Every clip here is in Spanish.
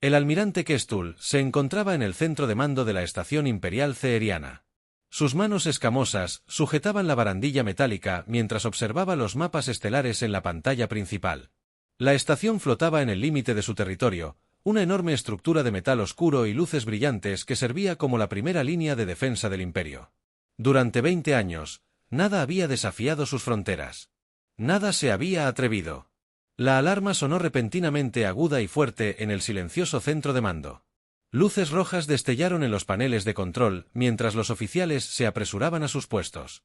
El almirante Kestul se encontraba en el centro de mando de la estación imperial ceeriana. Sus manos escamosas sujetaban la barandilla metálica mientras observaba los mapas estelares en la pantalla principal. La estación flotaba en el límite de su territorio, una enorme estructura de metal oscuro y luces brillantes que servía como la primera línea de defensa del imperio. Durante 20 años, nada había desafiado sus fronteras. Nada se había atrevido. La alarma sonó repentinamente aguda y fuerte en el silencioso centro de mando. Luces rojas destellaron en los paneles de control mientras los oficiales se apresuraban a sus puestos.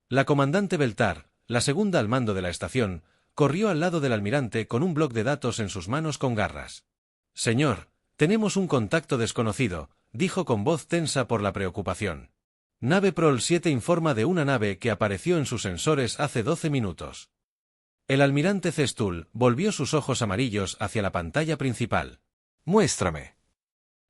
La comandante Beltar, la segunda al mando de la estación, corrió al lado del almirante con un bloc de datos en sus manos con garras. «Señor, tenemos un contacto desconocido», dijo con voz tensa por la preocupación. «Nave Prol 7 informa de una nave que apareció en sus sensores hace 12 minutos». El almirante Kestul volvió sus ojos amarillos hacia la pantalla principal. «Muéstrame».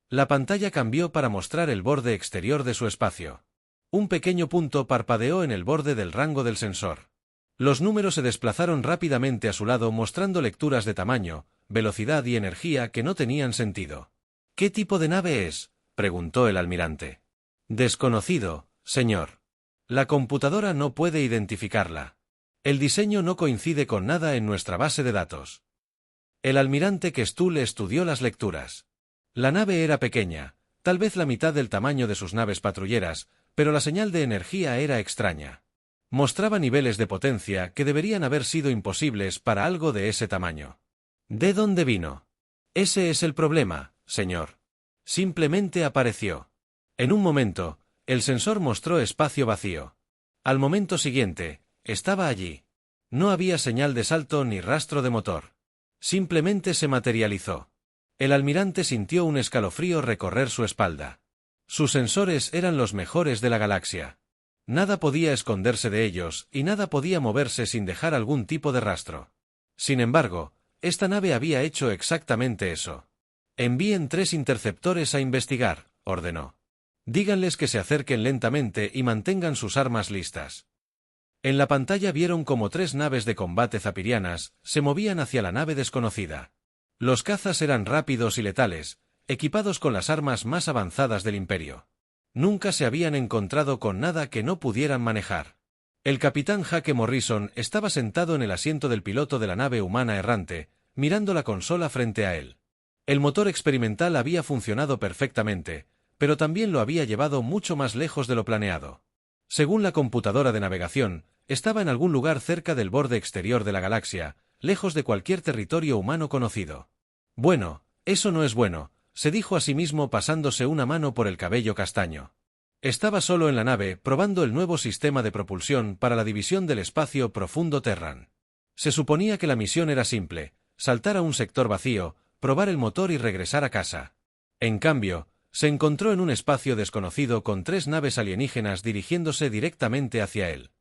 La pantalla cambió para mostrar el borde exterior de su espacio. Un pequeño punto parpadeó en el borde del rango del sensor. Los números se desplazaron rápidamente a su lado mostrando lecturas de tamaño, velocidad y energía que no tenían sentido. «¿Qué tipo de nave es?», preguntó el almirante. «Desconocido, señor. La computadora no puede identificarla. El diseño no coincide con nada en nuestra base de datos». El almirante Kestul estudió las lecturas. La nave era pequeña, tal vez la mitad del tamaño de sus naves patrulleras, pero la señal de energía era extraña. Mostraba niveles de potencia que deberían haber sido imposibles para algo de ese tamaño. ¿De dónde vino? Ese es el problema, señor. Simplemente apareció. En un momento, el sensor mostró espacio vacío. Al momento siguiente, estaba allí. No había señal de salto ni rastro de motor. Simplemente se materializó. El almirante sintió un escalofrío recorrer su espalda. Sus sensores eran los mejores de la galaxia. Nada podía esconderse de ellos y nada podía moverse sin dejar algún tipo de rastro. Sin embargo, esta nave había hecho exactamente eso. «Envíen 3 interceptores a investigar», ordenó. «Díganles que se acerquen lentamente y mantengan sus armas listas». En la pantalla vieron como 3 naves de combate zapirianas se movían hacia la nave desconocida. Los cazas eran rápidos y letales, equipados con las armas más avanzadas del imperio. Nunca se habían encontrado con nada que no pudieran manejar. El capitán Hake Morrison estaba sentado en el asiento del piloto de la nave humana errante, mirando la consola frente a él. El motor experimental había funcionado perfectamente, pero también lo había llevado mucho más lejos de lo planeado. Según la computadora de navegación, estaba en algún lugar cerca del borde exterior de la galaxia, lejos de cualquier territorio humano conocido. «Bueno, eso no es bueno», se dijo a sí mismo pasándose una mano por el cabello castaño. Estaba solo en la nave probando el nuevo sistema de propulsión para la división del espacio profundo Terran. Se suponía que la misión era simple: saltar a un sector vacío, probar el motor y regresar a casa. En cambio, se encontró en un espacio desconocido con 3 naves alienígenas dirigiéndose directamente hacia él.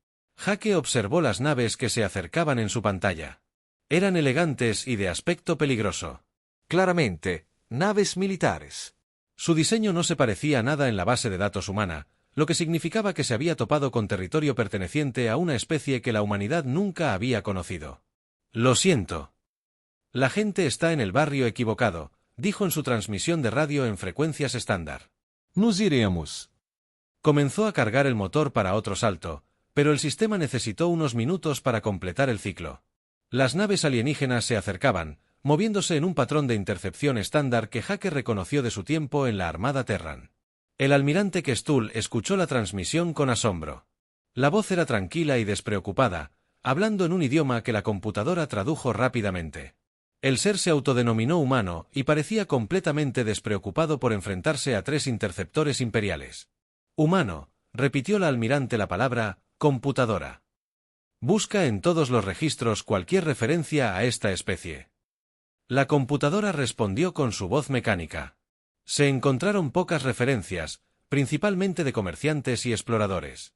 Hake observó las naves que se acercaban en su pantalla. Eran elegantes y de aspecto peligroso. Claramente, naves militares. Su diseño no se parecía a nada en la base de datos humana, lo que significaba que se había topado con territorio perteneciente a una especie que la humanidad nunca había conocido. «Lo siento. La gente está en el barrio equivocado», dijo en su transmisión de radio en frecuencias estándar. «Nos iremos». Comenzó a cargar el motor para otro salto, pero el sistema necesitó unos minutos para completar el ciclo. Las naves alienígenas se acercaban, moviéndose en un patrón de intercepción estándar que Hake reconoció de su tiempo en la Armada Terran. El almirante Kestul escuchó la transmisión con asombro. La voz era tranquila y despreocupada, hablando en un idioma que la computadora tradujo rápidamente. El ser se autodenominó humano y parecía completamente despreocupado por enfrentarse a 3 interceptores imperiales. «Humano», repitió la almirante la palabra «computadora». «Busca en todos los registros cualquier referencia a esta especie». La computadora respondió con su voz mecánica. Se encontraron pocas referencias, principalmente de comerciantes y exploradores.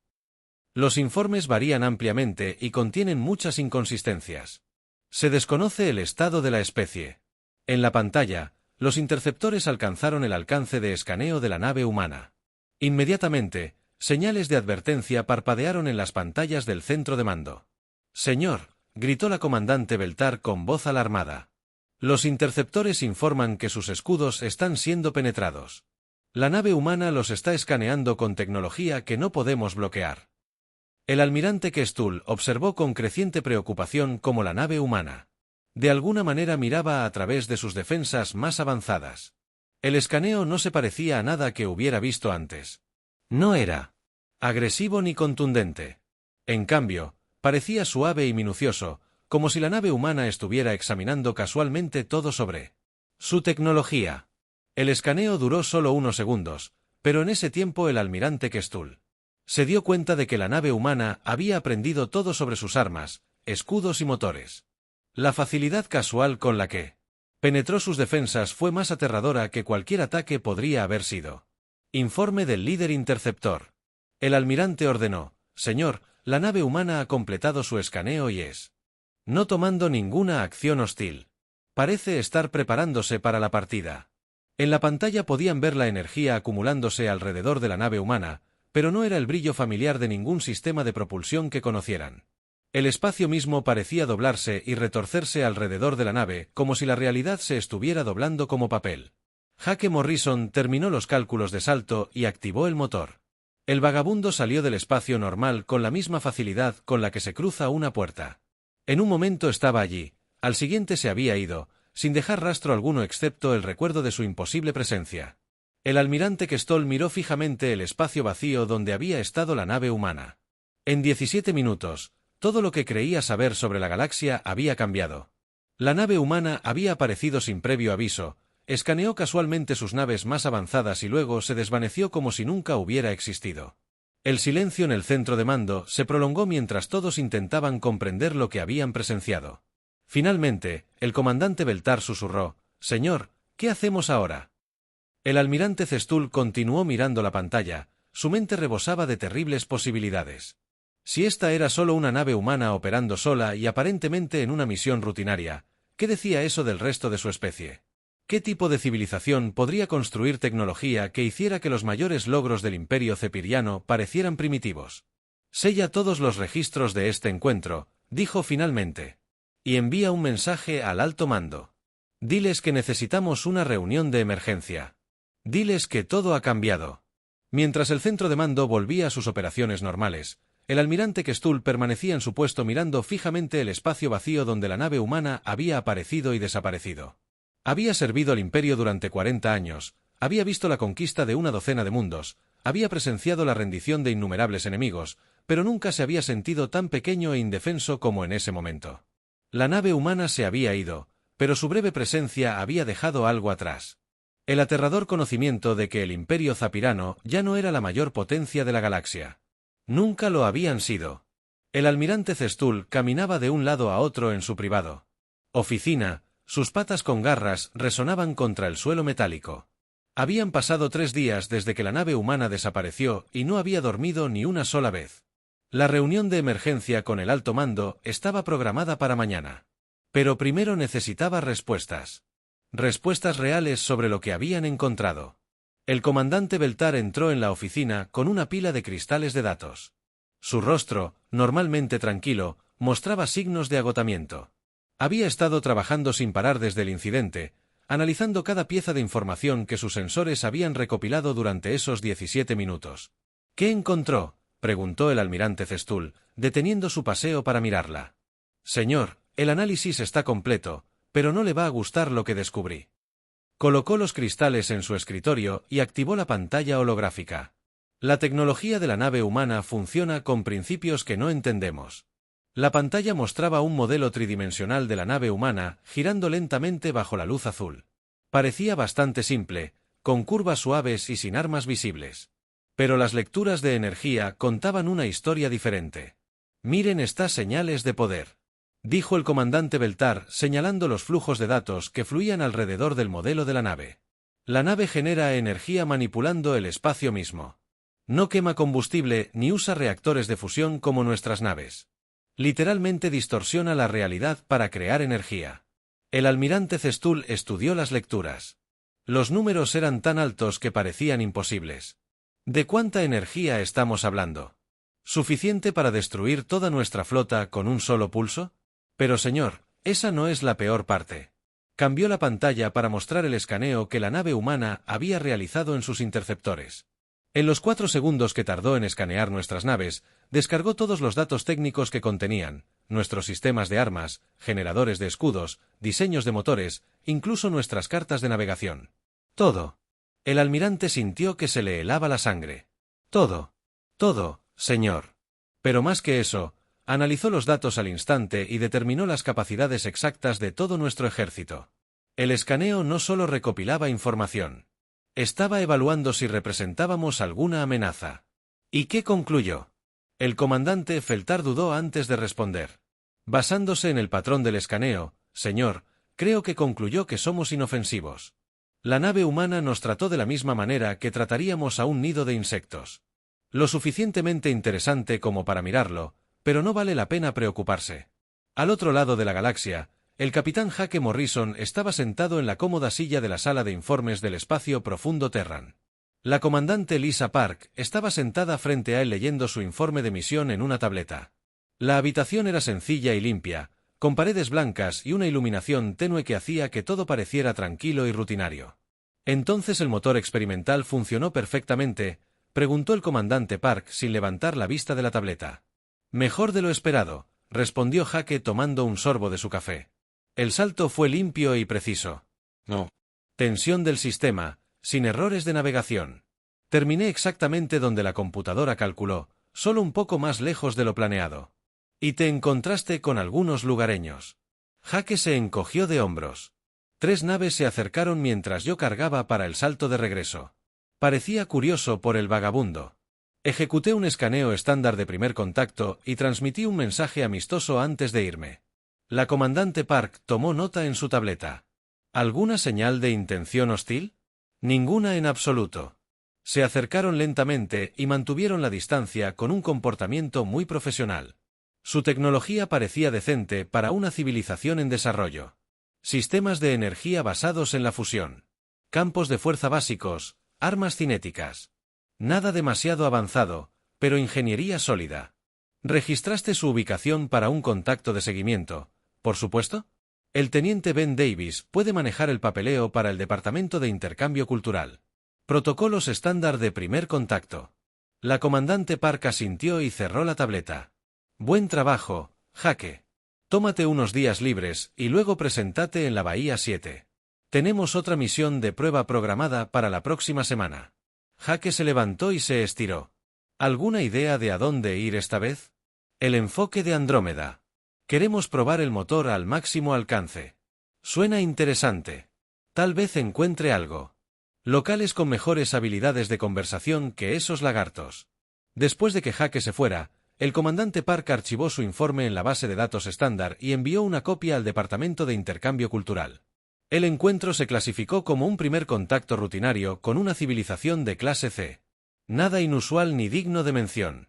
Los informes varían ampliamente y contienen muchas inconsistencias. Se desconoce el estado de la especie. En la pantalla, los interceptores alcanzaron el alcance de escaneo de la nave humana. Inmediatamente, señales de advertencia parpadearon en las pantallas del centro de mando. «Señor», gritó la comandante Beltar con voz alarmada. Los interceptores informan que sus escudos están siendo penetrados. La nave humana los está escaneando con tecnología que no podemos bloquear. El almirante Kestrel observó con creciente preocupación cómo la nave humana, de alguna manera, miraba a través de sus defensas más avanzadas. El escaneo no se parecía a nada que hubiera visto antes. No era agresivo ni contundente. En cambio, parecía suave y minucioso, como si la nave humana estuviera examinando casualmente todo sobre su tecnología. El escaneo duró solo unos segundos, pero en ese tiempo el almirante Kestrel se dio cuenta de que la nave humana había aprendido todo sobre sus armas, escudos y motores. La facilidad casual con la que penetró sus defensas fue más aterradora que cualquier ataque podría haber sido. Informe del líder interceptor. El almirante ordenó: Señor, la nave humana ha completado su escaneo y no tomando ninguna acción hostil. Parece estar preparándose para la partida. En la pantalla podían ver la energía acumulándose alrededor de la nave humana, pero no era el brillo familiar de ningún sistema de propulsión que conocieran. El espacio mismo parecía doblarse y retorcerse alrededor de la nave, como si la realidad se estuviera doblando como papel. Jake Morrison terminó los cálculos de salto y activó el motor. El vagabundo salió del espacio normal con la misma facilidad con la que se cruza una puerta. En un momento estaba allí, al siguiente se había ido, sin dejar rastro alguno excepto el recuerdo de su imposible presencia. El almirante Kestrel miró fijamente el espacio vacío donde había estado la nave humana. En 17 minutos, todo lo que creía saber sobre la galaxia había cambiado. La nave humana había aparecido sin previo aviso, escaneó casualmente sus naves más avanzadas y luego se desvaneció como si nunca hubiera existido. El silencio en el centro de mando se prolongó mientras todos intentaban comprender lo que habían presenciado. Finalmente, el comandante Beltar susurró: «Señor, ¿qué hacemos ahora?». El almirante Kestrel continuó mirando la pantalla, su mente rebosaba de terribles posibilidades. Si esta era solo una nave humana operando sola y aparentemente en una misión rutinaria, ¿qué decía eso del resto de su especie? ¿Qué tipo de civilización podría construir tecnología que hiciera que los mayores logros del Imperio Cepiriano parecieran primitivos? «Sella todos los registros de este encuentro», dijo finalmente, «y envía un mensaje al alto mando. Diles que necesitamos una reunión de emergencia. Diles que todo ha cambiado». Mientras el centro de mando volvía a sus operaciones normales, el almirante Kestrel permanecía en su puesto mirando fijamente el espacio vacío donde la nave humana había aparecido y desaparecido. Había servido al Imperio durante 40 años, había visto la conquista de una docena de mundos, había presenciado la rendición de innumerables enemigos, pero nunca se había sentido tan pequeño e indefenso como en ese momento. La nave humana se había ido, pero su breve presencia había dejado algo atrás. El aterrador conocimiento de que el Imperio Zapirano ya no era la mayor potencia de la galaxia. Nunca lo habían sido. El almirante Kestrel caminaba de un lado a otro en su privado oficina, sus patas con garras resonaban contra el suelo metálico. Habían pasado 3 días desde que la nave humana desapareció y no había dormido ni una sola vez. La reunión de emergencia con el alto mando estaba programada para mañana. Pero primero necesitaba respuestas. Respuestas reales sobre lo que habían encontrado. El comandante Beltar entró en la oficina con una pila de cristales de datos. Su rostro, normalmente tranquilo, mostraba signos de agotamiento. Había estado trabajando sin parar desde el incidente, analizando cada pieza de información que sus sensores habían recopilado durante esos 17 minutos. «¿Qué encontró?», preguntó el almirante Kestrel, deteniendo su paseo para mirarla. «Señor, el análisis está completo, pero no le va a gustar lo que descubrí». Colocó los cristales en su escritorio y activó la pantalla holográfica. La tecnología de la nave humana funciona con principios que no entendemos. La pantalla mostraba un modelo tridimensional de la nave humana girando lentamente bajo la luz azul. Parecía bastante simple, con curvas suaves y sin armas visibles. Pero las lecturas de energía contaban una historia diferente. «Miren estas señales de poder», dijo el comandante Beltar, señalando los flujos de datos que fluían alrededor del modelo de la nave. «La nave genera energía manipulando el espacio mismo. No quema combustible ni usa reactores de fusión como nuestras naves. Literalmente distorsiona la realidad para crear energía». El almirante Kestrel estudió las lecturas. Los números eran tan altos que parecían imposibles. ¿De cuánta energía estamos hablando? ¿Suficiente para destruir toda nuestra flota con un solo pulso? Pero señor, esa no es la peor parte. Cambió la pantalla para mostrar el escaneo que la nave humana había realizado en sus interceptores. En los 4 segundos que tardó en escanear nuestras naves, descargó todos los datos técnicos que contenían, nuestros sistemas de armas, generadores de escudos, diseños de motores, incluso nuestras cartas de navegación. Todo. El almirante sintió que se le helaba la sangre. Todo. Todo, señor. Pero más que eso, analizó los datos al instante y determinó las capacidades exactas de todo nuestro ejército. El escaneo no solo recopilaba información. Estaba evaluando si representábamos alguna amenaza. ¿Y qué concluyó? El comandante Feltar dudó antes de responder. Basándose en el patrón del escaneo, señor, creo que concluyó que somos inofensivos. La nave humana nos trató de la misma manera que trataríamos a un nido de insectos. Lo suficientemente interesante como para mirarlo, pero no vale la pena preocuparse. Al otro lado de la galaxia, el capitán Jake Morrison estaba sentado en la cómoda silla de la sala de informes del espacio profundo Terran. La comandante Lisa Park estaba sentada frente a él leyendo su informe de misión en una tableta. La habitación era sencilla y limpia, con paredes blancas y una iluminación tenue que hacía que todo pareciera tranquilo y rutinario. ¿Entonces el motor experimental funcionó perfectamente?, preguntó el comandante Park sin levantar la vista de la tableta. Mejor de lo esperado, respondió Jake tomando un sorbo de su café. El salto fue limpio y preciso. No. Tensión del sistema, sin errores de navegación. Terminé exactamente donde la computadora calculó, solo un poco más lejos de lo planeado. Y te encontraste con algunos lugareños. Jake se encogió de hombros. 3 naves se acercaron mientras yo cargaba para el salto de regreso. Parecía curioso por el vagabundo. Ejecuté un escaneo estándar de primer contacto y transmití un mensaje amistoso antes de irme. La comandante Park tomó nota en su tableta. ¿Alguna señal de intención hostil? Ninguna en absoluto. Se acercaron lentamente y mantuvieron la distancia con un comportamiento muy profesional. Su tecnología parecía decente para una civilización en desarrollo. Sistemas de energía basados en la fusión. Campos de fuerza básicos, armas cinéticas. Nada demasiado avanzado, pero ingeniería sólida. ¿Registraste su ubicación para un contacto de seguimiento, por supuesto? El teniente Ben Davis puede manejar el papeleo para el Departamento de Intercambio Cultural. Protocolos estándar de primer contacto. La comandante Park asintió y cerró la tableta. Buen trabajo, Jake. Tómate unos días libres y luego preséntate en la Bahía 7. Tenemos otra misión de prueba programada para la próxima semana. Jake se levantó y se estiró. ¿Alguna idea de a dónde ir esta vez? El enfoque de Andrómeda. Queremos probar el motor al máximo alcance. Suena interesante. Tal vez encuentre algo. Locales con mejores habilidades de conversación que esos lagartos. Después de que Jake se fuera, el comandante Park archivó su informe en la base de datos estándar y envió una copia al Departamento de Intercambio Cultural. El encuentro se clasificó como un primer contacto rutinario con una civilización de clase C. Nada inusual ni digno de mención.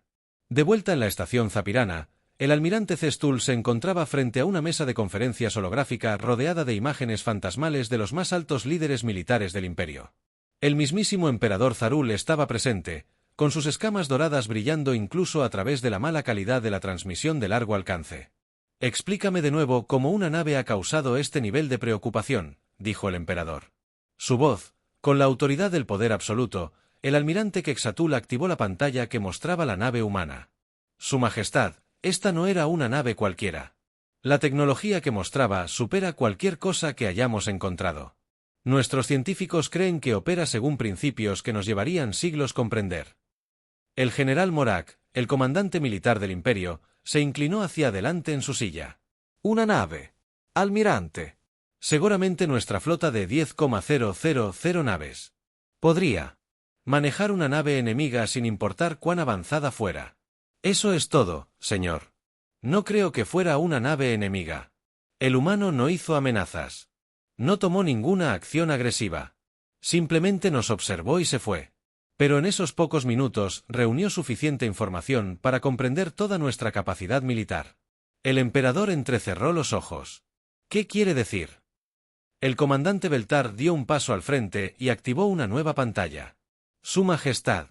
De vuelta en la estación Zapirana, el almirante Cestul se encontraba frente a una mesa de conferencias holográfica rodeada de imágenes fantasmales de los más altos líderes militares del imperio. El mismísimo emperador Zarul estaba presente, con sus escamas doradas brillando incluso a través de la mala calidad de la transmisión de largo alcance. Explícame de nuevo cómo una nave ha causado este nivel de preocupación, dijo el emperador. Su voz, con la autoridad del poder absoluto, el almirante Quexatul activó la pantalla que mostraba la nave humana. Su Majestad, esta no era una nave cualquiera. La tecnología que mostraba supera cualquier cosa que hayamos encontrado. Nuestros científicos creen que opera según principios que nos llevarían siglos comprender. El general Morak, el comandante militar del imperio, se inclinó hacia adelante en su silla. Una nave. Almirante. Seguramente nuestra flota de 10,000 naves. Podría manejar una nave enemiga sin importar cuán avanzada fuera. Eso es todo, señor. No creo que fuera una nave enemiga. El humano no hizo amenazas. No tomó ninguna acción agresiva. Simplemente nos observó y se fue. Pero en esos pocos minutos reunió suficiente información para comprender toda nuestra capacidad militar. El emperador entrecerró los ojos. ¿Qué quiere decir? El comandante Beltar dio un paso al frente y activó una nueva pantalla. Su Majestad.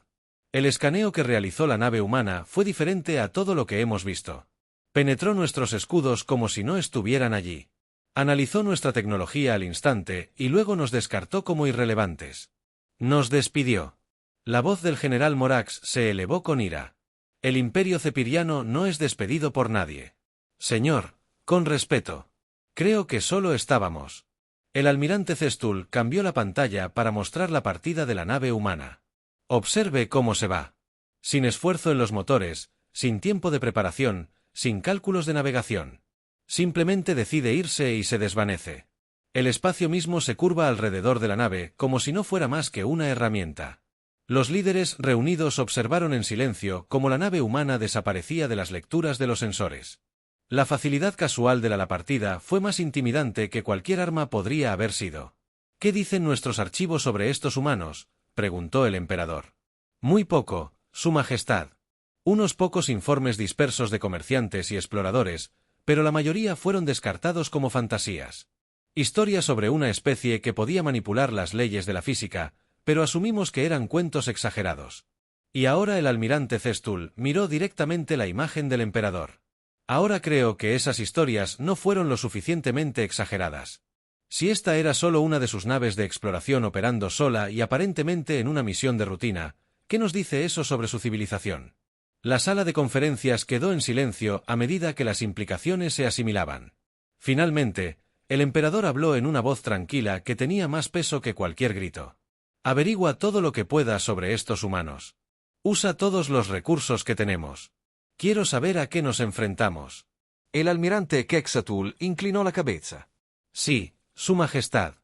El escaneo que realizó la nave humana fue diferente a todo lo que hemos visto. Penetró nuestros escudos como si no estuvieran allí. Analizó nuestra tecnología al instante y luego nos descartó como irrelevantes. Nos despidió. La voz del general Morax se elevó con ira. El imperio cepiriano no es despedido por nadie. Señor, con respeto. Creo que solo estábamos. El almirante Cestul cambió la pantalla para mostrar la partida de la nave humana. Observe cómo se va. Sin esfuerzo en los motores, sin tiempo de preparación, sin cálculos de navegación. Simplemente decide irse y se desvanece. El espacio mismo se curva alrededor de la nave como si no fuera más que una herramienta. Los líderes reunidos observaron en silencio cómo la nave humana desaparecía de las lecturas de los sensores. La facilidad casual de la partida fue más intimidante que cualquier arma podría haber sido. ¿Qué dicen nuestros archivos sobre estos humanos?, preguntó el emperador. Muy poco, Su Majestad. Unos pocos informes dispersos de comerciantes y exploradores, pero la mayoría fueron descartados como fantasías. Historias sobre una especie que podía manipular las leyes de la física, pero asumimos que eran cuentos exagerados. Y ahora el almirante Cestul miró directamente la imagen del emperador. Ahora creo que esas historias no fueron lo suficientemente exageradas. Si esta era solo una de sus naves de exploración operando sola y aparentemente en una misión de rutina, ¿qué nos dice eso sobre su civilización? La sala de conferencias quedó en silencio a medida que las implicaciones se asimilaban. Finalmente, el emperador habló en una voz tranquila que tenía más peso que cualquier grito. Averigua todo lo que puedas sobre estos humanos. Usa todos los recursos que tenemos. Quiero saber a qué nos enfrentamos. El almirante Quetzalcoatl inclinó la cabeza. Sí, Su Majestad.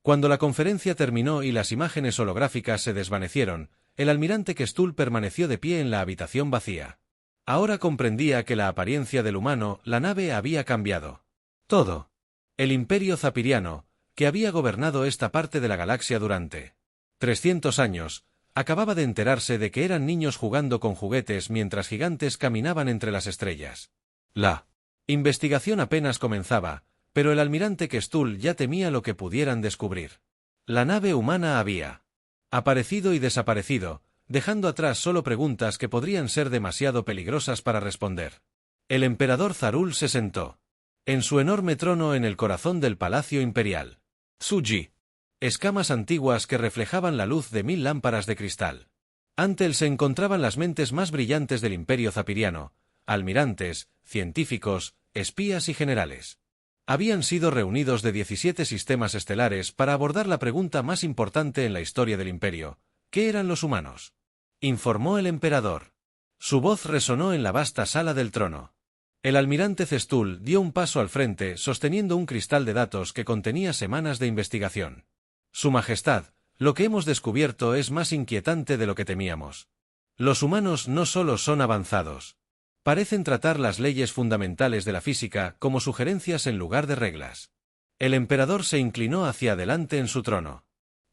Cuando la conferencia terminó y las imágenes holográficas se desvanecieron, el almirante Quetzalcoatl permaneció de pie en la habitación vacía. Ahora comprendía que la apariencia del humano, la nave había cambiado. Todo. El imperio zapiriano, que había gobernado esta parte de la galaxia durante 300 años, acababa de enterarse de que eran niños jugando con juguetes mientras gigantes caminaban entre las estrellas. La investigación apenas comenzaba, pero el almirante Quetzalcoatl ya temía lo que pudieran descubrir. La nave humana había aparecido y desaparecido, dejando atrás solo preguntas que podrían ser demasiado peligrosas para responder. El emperador Zarul se sentó en su enorme trono en el corazón del palacio imperial. Tsuji. Escamas antiguas que reflejaban la luz de 1000 lámparas de cristal. Ante él se encontraban las mentes más brillantes del imperio zapiriano, almirantes, científicos, espías y generales. Habían sido reunidos de 17 sistemas estelares para abordar la pregunta más importante en la historia del imperio: ¿qué eran los humanos? Informó el emperador. Su voz resonó en la vasta sala del trono. El almirante Cestul dio un paso al frente sosteniendo un cristal de datos que contenía semanas de investigación. Su Majestad, lo que hemos descubierto es más inquietante de lo que temíamos. Los humanos no solo son avanzados. Parecen tratar las leyes fundamentales de la física como sugerencias en lugar de reglas. El emperador se inclinó hacia adelante en su trono.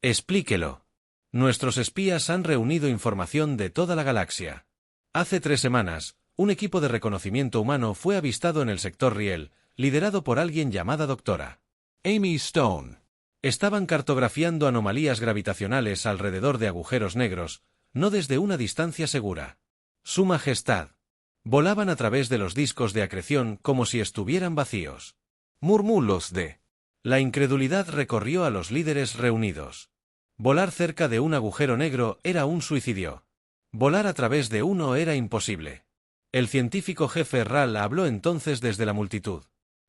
Explíquelo. Nuestros espías han reunido información de toda la galaxia. Hace 3 semanas, un equipo de reconocimiento humano fue avistado en el sector Riel, liderado por alguien llamada Doctora Amy Stone. Estaban cartografiando anomalías gravitacionales alrededor de agujeros negros, no desde una distancia segura. Su Majestad. Volaban a través de los discos de acreción como si estuvieran vacíos. Murmullos de. La incredulidad recorrió a los líderes reunidos. Volar cerca de un agujero negro era un suicidio. Volar a través de uno era imposible. El científico jefe Ral habló entonces desde la multitud.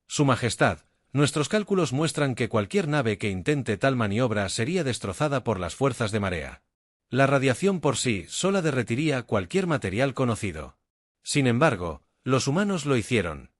Su Majestad, nuestros cálculos muestran que cualquier nave que intente tal maniobra sería destrozada por las fuerzas de marea. La radiación por sí sola derretiría cualquier material conocido. Sin embargo, los humanos lo hicieron.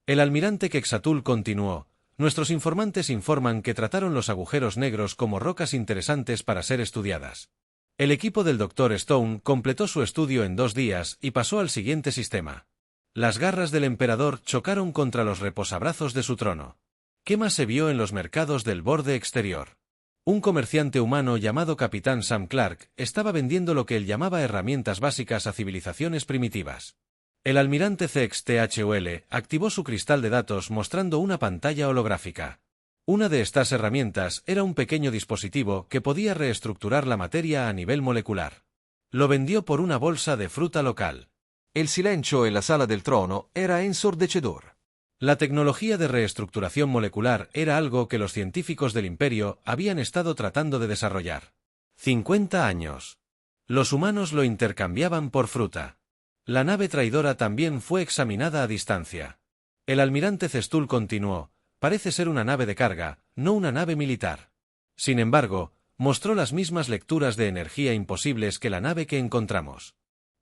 El almirante Quetzalcoatl continuó: nuestros informantes informan que trataron los agujeros negros como rocas interesantes para ser estudiadas. El equipo del Dr. Stone completó su estudio en 2 días y pasó al siguiente sistema. Las garras del emperador chocaron contra los reposabrazos de su trono. ¿Qué más se vio en los mercados del borde exterior? Un comerciante humano llamado Capitán Sam Clark estaba vendiendo lo que él llamaba herramientas básicas a civilizaciones primitivas. El almirante Cexthul activó su cristal de datos mostrando una pantalla holográfica. Una de estas herramientas era un pequeño dispositivo que podía reestructurar la materia a nivel molecular. Lo vendió por una bolsa de fruta local. El silencio en la sala del trono era ensordecedor. La tecnología de reestructuración molecular era algo que los científicos del Imperio habían estado tratando de desarrollar. 50 años. Los humanos lo intercambiaban por fruta. La nave traidora también fue examinada a distancia. El almirante Cestul continuó: parece ser una nave de carga, no una nave militar. Sin embargo, mostró las mismas lecturas de energía imposibles que la nave que encontramos.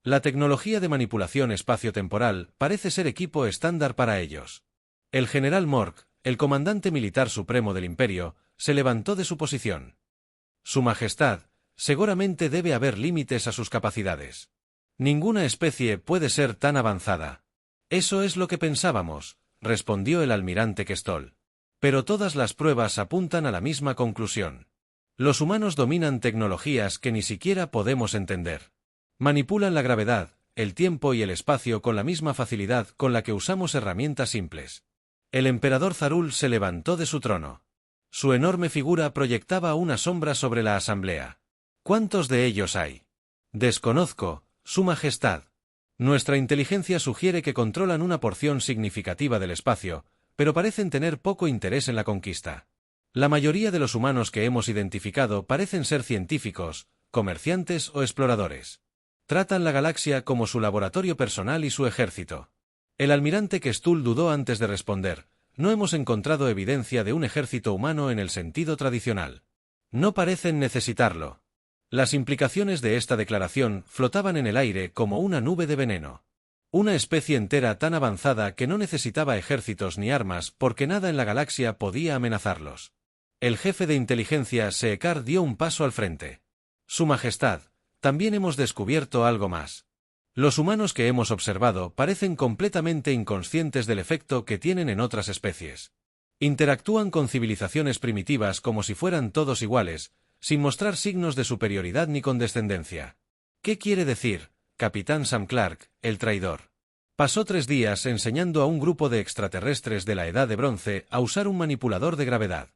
La tecnología de manipulación espacio-temporal parece ser equipo estándar para ellos. El general Mork, el comandante militar supremo del Imperio, se levantó de su posición. Su Majestad, seguramente debe haber límites a sus capacidades. Ninguna especie puede ser tan avanzada. Eso es lo que pensábamos, respondió el almirante Kestol. Pero todas las pruebas apuntan a la misma conclusión. Los humanos dominan tecnologías que ni siquiera podemos entender. Manipulan la gravedad, el tiempo y el espacio con la misma facilidad con la que usamos herramientas simples. El emperador Zarul se levantó de su trono. Su enorme figura proyectaba una sombra sobre la asamblea. ¿Cuántos de ellos hay? Desconozco, Su Majestad. Nuestra inteligencia sugiere que controlan una porción significativa del espacio, pero parecen tener poco interés en la conquista. La mayoría de los humanos que hemos identificado parecen ser científicos, comerciantes o exploradores. Tratan la galaxia como su laboratorio personal y su ejército. El almirante Kestul dudó antes de responder: no hemos encontrado evidencia de un ejército humano en el sentido tradicional. No parecen necesitarlo. Las implicaciones de esta declaración flotaban en el aire como una nube de veneno. Una especie entera tan avanzada que no necesitaba ejércitos ni armas porque nada en la galaxia podía amenazarlos. El jefe de inteligencia Seekar dio un paso al frente. Su Majestad, también hemos descubierto algo más. Los humanos que hemos observado parecen completamente inconscientes del efecto que tienen en otras especies. Interactúan con civilizaciones primitivas como si fueran todos iguales, sin mostrar signos de superioridad ni condescendencia. ¿Qué quiere decir, Capitán Sam Clark, el traidor? Pasó 3 días enseñando a un grupo de extraterrestres de la Edad de Bronce a usar un manipulador de gravedad.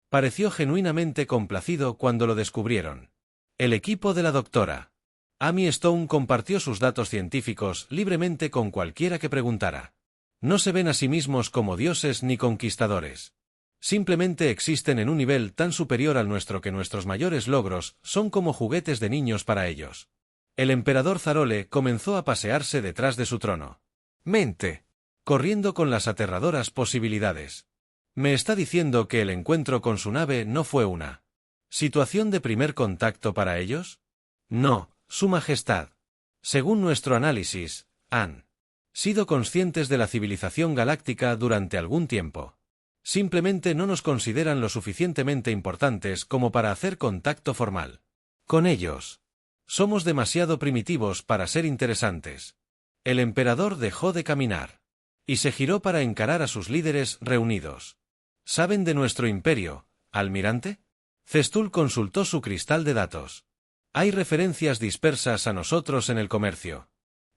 Pareció genuinamente complacido cuando lo descubrieron. El equipo de la doctora Amy Stone compartió sus datos científicos libremente con cualquiera que preguntara. No se ven a sí mismos como dioses ni conquistadores. Simplemente existen en un nivel tan superior al nuestro que nuestros mayores logros son como juguetes de niños para ellos. El emperador Zarole comenzó a pasearse detrás de su trono. Mente. Corriendo con las aterradoras posibilidades. Me está diciendo que el encuentro con su nave no fue una situación de primer contacto para ellos. No, Su Majestad. Según nuestro análisis, han sido conscientes de la civilización galáctica durante algún tiempo. Simplemente no nos consideran lo suficientemente importantes como para hacer contacto formal con ellos. Somos demasiado primitivos para ser interesantes. El emperador dejó de caminar y se giró para encarar a sus líderes reunidos. ¿Saben de nuestro imperio, almirante? Cestul consultó su cristal de datos. Hay referencias dispersas a nosotros en el comercio.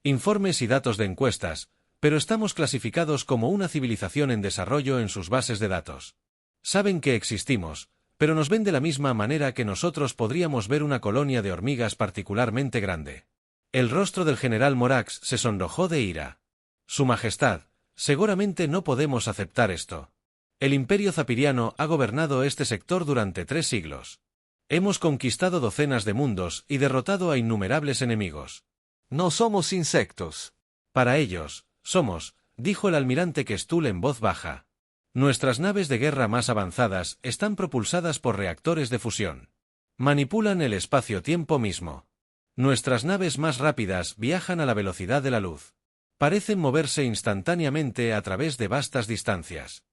Informes y datos de encuestas, pero estamos clasificados como una civilización en desarrollo en sus bases de datos. Saben que existimos, pero nos ven de la misma manera que nosotros podríamos ver una colonia de hormigas particularmente grande. El rostro del general Morax se sonrojó de ira. Su Majestad, seguramente no podemos aceptar esto. El Imperio Zapiriano ha gobernado este sector durante 3 siglos. Hemos conquistado docenas de mundos y derrotado a innumerables enemigos. No somos insectos. Para ellos, somos, dijo el almirante Kestul en voz baja. Nuestras naves de guerra más avanzadas están propulsadas por reactores de fusión. Manipulan el espacio-tiempo mismo. Nuestras naves más rápidas viajan a la velocidad de la luz. Parecen moverse instantáneamente a través de vastas distancias.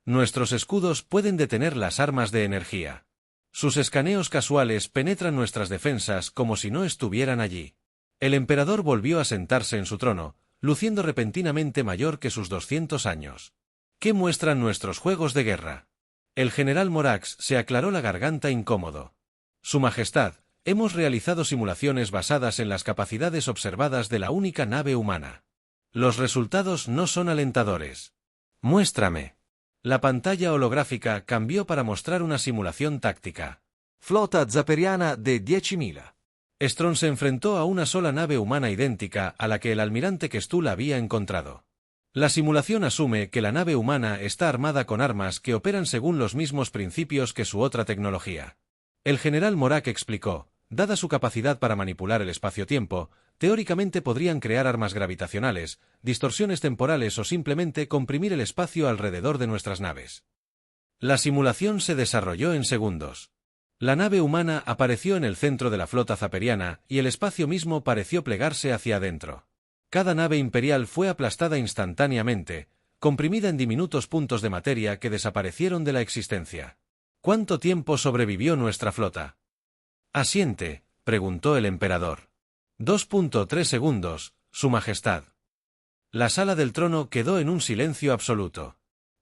Nuestros escudos pueden detener las armas de energía. Sus escaneos casuales penetran nuestras defensas como si no estuvieran allí. El emperador volvió a sentarse en su trono, luciendo repentinamente mayor que sus 200 años. ¿Qué muestran nuestros juegos de guerra? El general Morax se aclaró la garganta incómodo. Su Majestad, hemos realizado simulaciones basadas en las capacidades observadas de la única nave humana. Los resultados no son alentadores. Muéstrame. La pantalla holográfica cambió para mostrar una simulación táctica. Flota zaperiana de 10.000. Strong se enfrentó a una sola nave humana idéntica a la que el almirante Kestul había encontrado. La simulación asume que la nave humana está armada con armas que operan según los mismos principios que su otra tecnología. El general Morak explicó, dada su capacidad para manipular el espacio-tiempo, teóricamente podrían crear armas gravitacionales, distorsiones temporales o simplemente comprimir el espacio alrededor de nuestras naves. La simulación se desarrolló en segundos. La nave humana apareció en el centro de la flota zaperiana y el espacio mismo pareció plegarse hacia adentro. Cada nave imperial fue aplastada instantáneamente, comprimida en diminutos puntos de materia que desaparecieron de la existencia. ¿Cuánto tiempo sobrevivió nuestra flota? —¿Asiente? —preguntó el emperador. 2.3 segundos, Su Majestad. La sala del trono quedó en un silencio absoluto.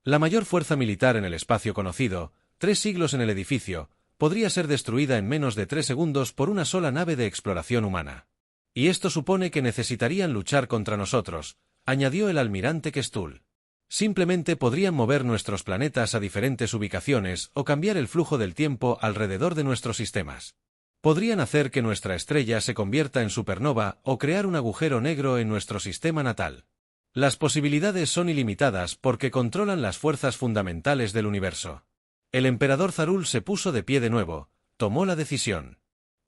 La mayor fuerza militar en el espacio conocido, 3 siglos en el edificio, podría ser destruida en menos de 3 segundos por una sola nave de exploración humana. Y esto supone que necesitarían luchar contra nosotros, añadió el almirante Kestul. Simplemente podrían mover nuestros planetas a diferentes ubicaciones o cambiar el flujo del tiempo alrededor de nuestros sistemas. Podrían hacer que nuestra estrella se convierta en supernova o crear un agujero negro en nuestro sistema natal. Las posibilidades son ilimitadas porque controlan las fuerzas fundamentales del universo. El emperador Zarul se puso de pie de nuevo, tomó la decisión.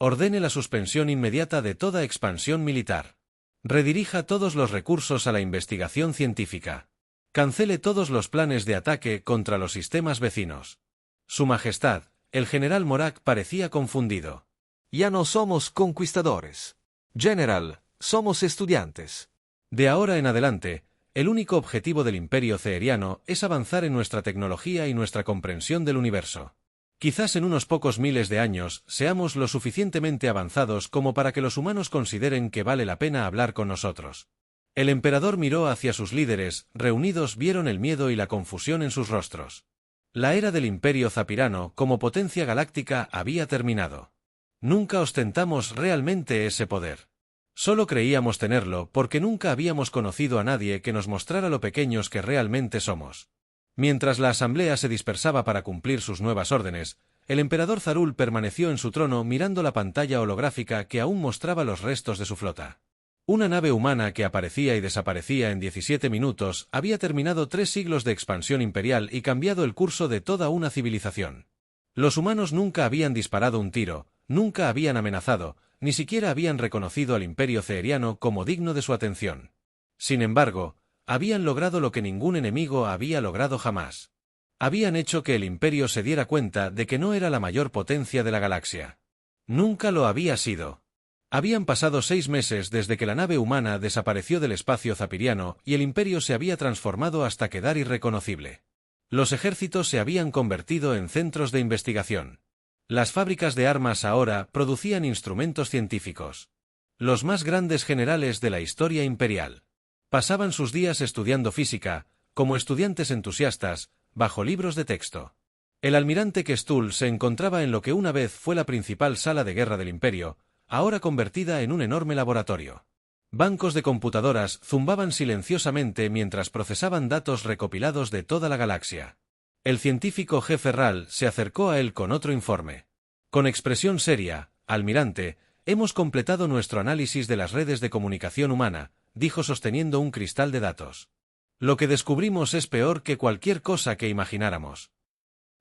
Ordene la suspensión inmediata de toda expansión militar. Redirija todos los recursos a la investigación científica. Cancele todos los planes de ataque contra los sistemas vecinos. Su Majestad, el general Morak parecía confundido. Ya no somos conquistadores. General, somos estudiantes. De ahora en adelante, el único objetivo del Imperio Ceeriano es avanzar en nuestra tecnología y nuestra comprensión del universo. Quizás en unos pocos miles de años seamos lo suficientemente avanzados como para que los humanos consideren que vale la pena hablar con nosotros. El emperador miró hacia sus líderes, reunidos vieron el miedo y la confusión en sus rostros. La era del Imperio Zapirano como potencia galáctica había terminado. Nunca ostentamos realmente ese poder. Solo creíamos tenerlo porque nunca habíamos conocido a nadie que nos mostrara lo pequeños que realmente somos. Mientras la asamblea se dispersaba para cumplir sus nuevas órdenes, el emperador Zarul permaneció en su trono mirando la pantalla holográfica que aún mostraba los restos de su flota. Una nave humana que aparecía y desaparecía en 17 minutos había terminado 3 siglos de expansión imperial y cambiado el curso de toda una civilización. Los humanos nunca habían disparado un tiro, nunca habían amenazado, ni siquiera habían reconocido al Imperio Ceeriano como digno de su atención. Sin embargo, habían logrado lo que ningún enemigo había logrado jamás. Habían hecho que el Imperio se diera cuenta de que no era la mayor potencia de la galaxia. Nunca lo había sido. Habían pasado 6 meses desde que la nave humana desapareció del espacio zapiriano y el Imperio se había transformado hasta quedar irreconocible. Los ejércitos se habían convertido en centros de investigación. Las fábricas de armas ahora producían instrumentos científicos. Los más grandes generales de la historia imperial pasaban sus días estudiando física, como estudiantes entusiastas, bajo libros de texto. El almirante Kestul se encontraba en lo que una vez fue la principal sala de guerra del Imperio, ahora convertida en un enorme laboratorio. Bancos de computadoras zumbaban silenciosamente mientras procesaban datos recopilados de toda la galaxia. El científico jefe Ral se acercó a él con otro informe. Con expresión seria, almirante, hemos completado nuestro análisis de las redes de comunicación humana, dijo sosteniendo un cristal de datos. Lo que descubrimos es peor que cualquier cosa que imagináramos.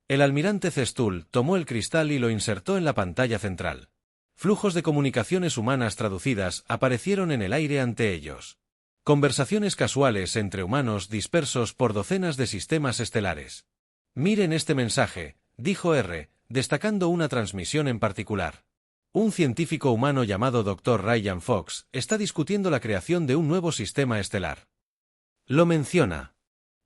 El almirante Kestul tomó el cristal y lo insertó en la pantalla central. Flujos de comunicaciones humanas traducidas aparecieron en el aire ante ellos. Conversaciones casuales entre humanos dispersos por docenas de sistemas estelares. Miren este mensaje, dijo R, destacando una transmisión en particular. Un científico humano llamado Dr. Ryan Fox está discutiendo la creación de un nuevo sistema estelar. Lo menciona.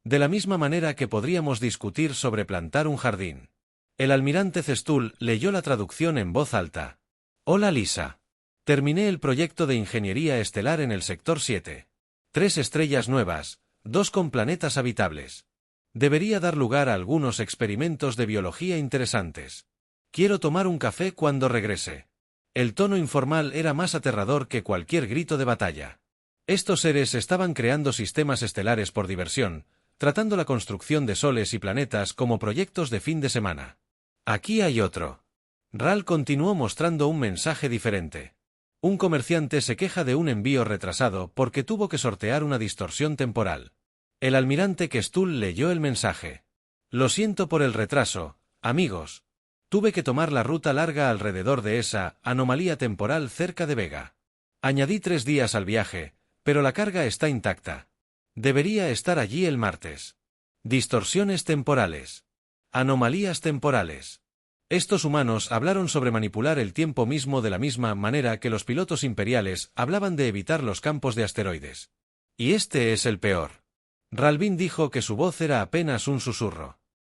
De la misma manera que podríamos discutir sobre plantar un jardín. El almirante Kestul leyó la traducción en voz alta. Hola Lisa. Terminé el proyecto de ingeniería estelar en el sector 7. 3 estrellas nuevas, 2 con planetas habitables. Debería dar lugar a algunos experimentos de biología interesantes. Quiero tomar un café cuando regrese. El tono informal era más aterrador que cualquier grito de batalla. Estos seres estaban creando sistemas estelares por diversión, tratando la construcción de soles y planetas como proyectos de fin de semana. Aquí hay otro. Ral continuó mostrando un mensaje diferente. Un comerciante se queja de un envío retrasado porque tuvo que sortear una distorsión temporal. El almirante Kestul leyó el mensaje. Lo siento por el retraso, amigos. Tuve que tomar la ruta larga alrededor de esa anomalía temporal cerca de Vega. Añadí 3 días al viaje, pero la carga está intacta. Debería estar allí el martes. Distorsiones temporales. Anomalías temporales. Estos humanos hablaron sobre manipular el tiempo mismo de la misma manera que los pilotos imperiales hablaban de evitar los campos de asteroides. Y este es el peor. Ralvin dijo que su voz era apenas un susurro.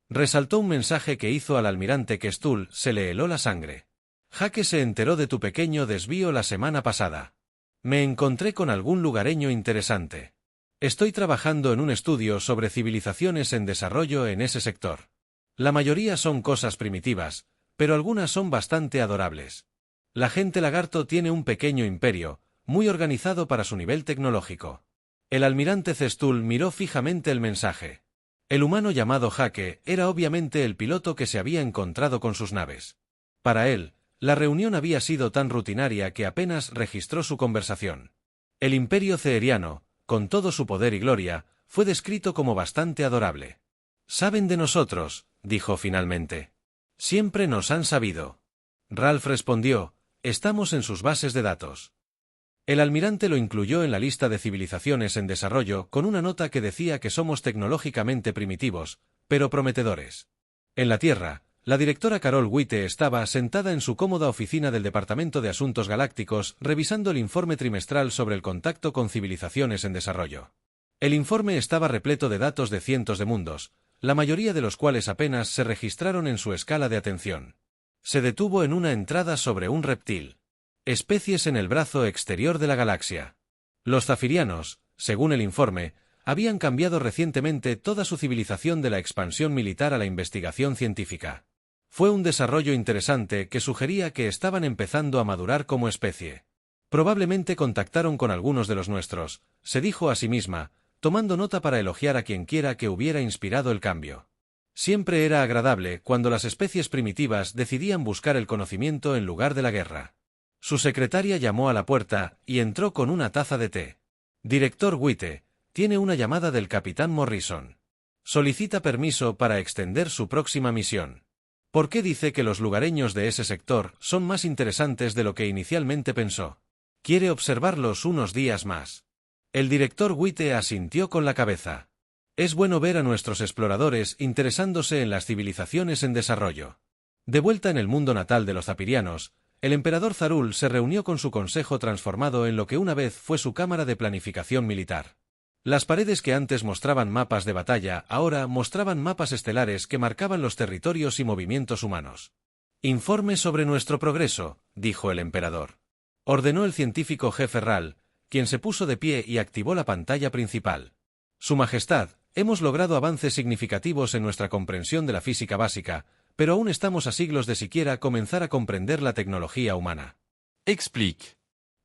Resaltó un mensaje que hizo al almirante Kestul, se le heló la sangre. Jake se enteró de tu pequeño desvío la semana pasada. Me encontré con algún lugareño interesante. Estoy trabajando en un estudio sobre civilizaciones en desarrollo en ese sector. La mayoría son cosas primitivas, pero algunas son bastante adorables. La gente lagarto tiene un pequeño imperio, muy organizado para su nivel tecnológico. El almirante Kestul miró fijamente el mensaje. El humano llamado Jake era obviamente el piloto que se había encontrado con sus naves. Para él, la reunión había sido tan rutinaria que apenas registró su conversación. El imperio ceeriano, con todo su poder y gloria, fue descrito como bastante adorable. «Saben de nosotros», dijo finalmente. «Siempre nos han sabido». Ralph respondió, «Estamos en sus bases de datos». El almirante lo incluyó en la lista de civilizaciones en desarrollo con una nota que decía que somos tecnológicamente primitivos, pero prometedores. En la Tierra, la directora Carol Witte estaba sentada en su cómoda oficina del Departamento de Asuntos Galácticos revisando el informe trimestral sobre el contacto con civilizaciones en desarrollo. El informe estaba repleto de datos de cientos de mundos, la mayoría de los cuales apenas se registraron en su escala de atención. Se detuvo en una entrada sobre un reptil. Especies en el brazo exterior de la galaxia. Los zafirianos, según el informe, habían cambiado recientemente toda su civilización de la expansión militar a la investigación científica. Fue un desarrollo interesante que sugería que estaban empezando a madurar como especie. Probablemente contactaron con algunos de los nuestros, se dijo a sí misma, tomando nota para elogiar a quienquiera que hubiera inspirado el cambio. Siempre era agradable cuando las especies primitivas decidían buscar el conocimiento en lugar de la guerra. Su secretaria llamó a la puerta y entró con una taza de té. Director Witte, tiene una llamada del capitán Morrison. Solicita permiso para extender su próxima misión. ¿Por qué dice que los lugareños de ese sector son más interesantes de lo que inicialmente pensó? Quiere observarlos unos días más. El director Witte asintió con la cabeza. Es bueno ver a nuestros exploradores interesándose en las civilizaciones en desarrollo. De vuelta en el mundo natal de los zapirianos, el emperador Zarul se reunió con su consejo transformado en lo que una vez fue su cámara de planificación militar. Las paredes que antes mostraban mapas de batalla ahora mostraban mapas estelares que marcaban los territorios y movimientos humanos. «Informe sobre nuestro progreso», dijo el emperador. Ordenó el científico jefe Ral, quien se puso de pie y activó la pantalla principal. «Su Majestad, hemos logrado avances significativos en nuestra comprensión de la física básica, pero aún estamos a siglos de siquiera comenzar a comprender la tecnología humana». Explique.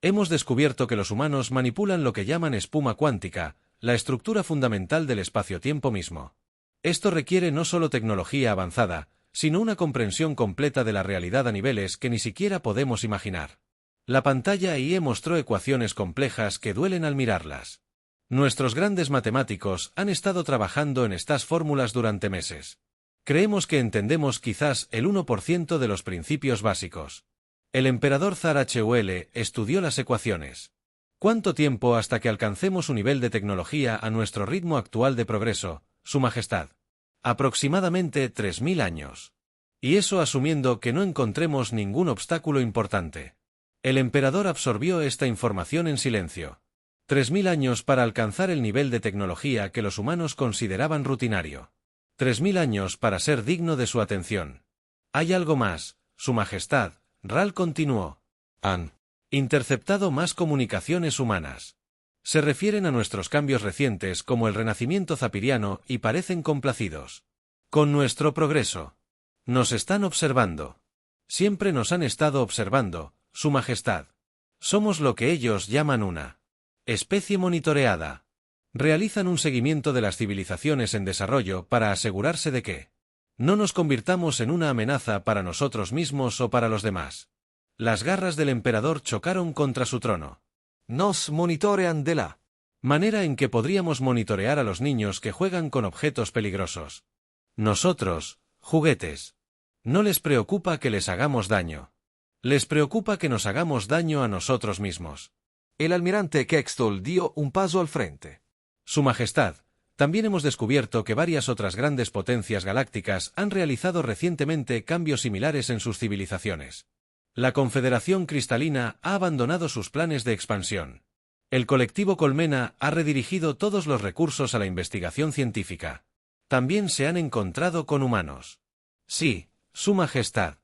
Hemos descubierto que los humanos manipulan lo que llaman espuma cuántica, la estructura fundamental del espacio-tiempo mismo. Esto requiere no solo tecnología avanzada, sino una comprensión completa de la realidad a niveles que ni siquiera podemos imaginar. La pantalla IE mostró ecuaciones complejas que duelen al mirarlas. Nuestros grandes matemáticos han estado trabajando en estas fórmulas durante meses. Creemos que entendemos quizás el 1% de los principios básicos. El emperador Zar HUL estudió las ecuaciones. ¿Cuánto tiempo hasta que alcancemos un nivel de tecnología a nuestro ritmo actual de progreso, Su Majestad? Aproximadamente 3000 años. Y eso asumiendo que no encontremos ningún obstáculo importante. El emperador absorbió esta información en silencio. 3000 años para alcanzar el nivel de tecnología que los humanos consideraban rutinario. 3000 años para ser digno de su atención. Hay algo más, Su Majestad, Ral continuó. Han interceptado más comunicaciones humanas. Se refieren a nuestros cambios recientes como el renacimiento zapiriano y parecen complacidos con nuestro progreso. Nos están observando. Siempre nos han estado observando, Su Majestad. Somos lo que ellos llaman una especie monitoreada. Realizan un seguimiento de las civilizaciones en desarrollo para asegurarse de que no nos convirtamos en una amenaza para nosotros mismos o para los demás. Las garras del emperador chocaron contra su trono. Nos monitorean de la Manera en que podríamos monitorear a los niños que juegan con objetos peligrosos. Nosotros, juguetes. No les preocupa que les hagamos daño. Les preocupa que nos hagamos daño a nosotros mismos. El almirante Kextol dio un paso al frente. Su Majestad, también hemos descubierto que varias otras grandes potencias galácticas han realizado recientemente cambios similares en sus civilizaciones. La Confederación Cristalina ha abandonado sus planes de expansión. El colectivo Colmena ha redirigido todos los recursos a la investigación científica. También se han encontrado con humanos. Sí, Su Majestad.